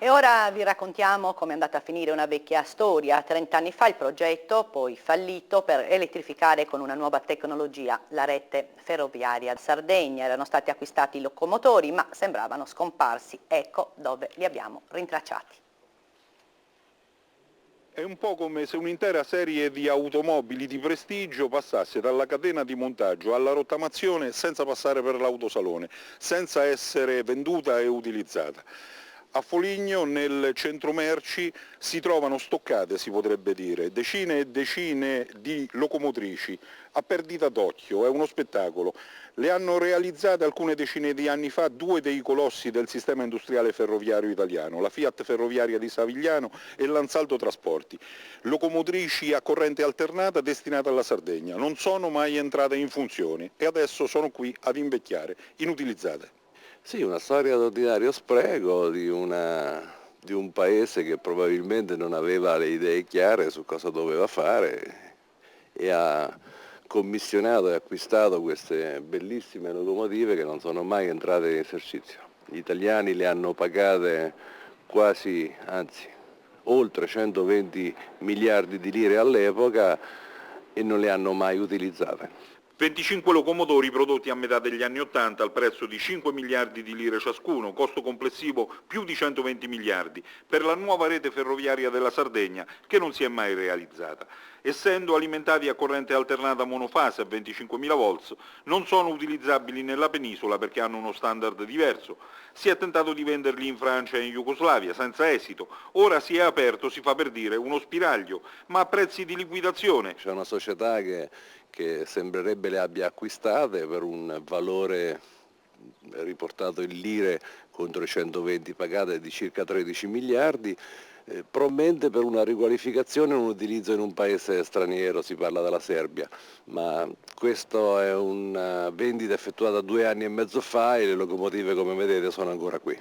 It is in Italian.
E ora vi raccontiamo come è andata a finire una vecchia storia. 30 anni fa il progetto, poi fallito, per elettrificare con una nuova tecnologia la rete ferroviaria Sardegna. Erano stati acquistati i locomotori, ma sembravano scomparsi. Ecco dove li abbiamo rintracciati. È un po' come se un'intera serie di automobili di prestigio passasse dalla catena di montaggio alla rottamazione senza passare per l'autosalone, senza essere venduta e utilizzata. A Foligno, nel centro merci, si trovano stoccate, si potrebbe dire, decine e decine di locomotrici, a perdita d'occhio, è uno spettacolo. Le hanno realizzate alcune decine di anni fa due dei colossi del sistema industriale ferroviario italiano, la Fiat Ferroviaria di Savigliano e l'Ansaldo Trasporti. Locomotrici a corrente alternata destinate alla Sardegna, non sono mai entrate in funzione e adesso sono qui ad invecchiare, inutilizzate. Sì, una storia d'ordinario spreco di un paese che probabilmente non aveva le idee chiare su cosa doveva fare e ha commissionato e acquistato queste bellissime locomotive che non sono mai entrate in esercizio. Gli italiani le hanno pagate quasi, anzi, oltre 120 miliardi di lire all'epoca e non le hanno mai utilizzate. 25 locomotori prodotti a metà degli anni 80 al prezzo di 5 miliardi di lire ciascuno, costo complessivo più di 120 miliardi, per la nuova rete ferroviaria della Sardegna che non si è mai realizzata. Essendo alimentati a corrente alternata monofase a 25.000 volts, non sono utilizzabili nella penisola perché hanno uno standard diverso. Si è tentato di venderli in Francia e in Jugoslavia, senza esito. Ora si è aperto, si fa per dire, uno spiraglio, ma a prezzi di liquidazione. C'è una società che sembrerebbe le abbia acquistate per un valore riportato in lire contro i 120 pagate di circa 13 miliardi, probabilmente per una riqualificazione e un utilizzo in un paese straniero, si parla della Serbia, ma questo è una vendita effettuata 2 anni e mezzo fa e le locomotive, come vedete, sono ancora qui.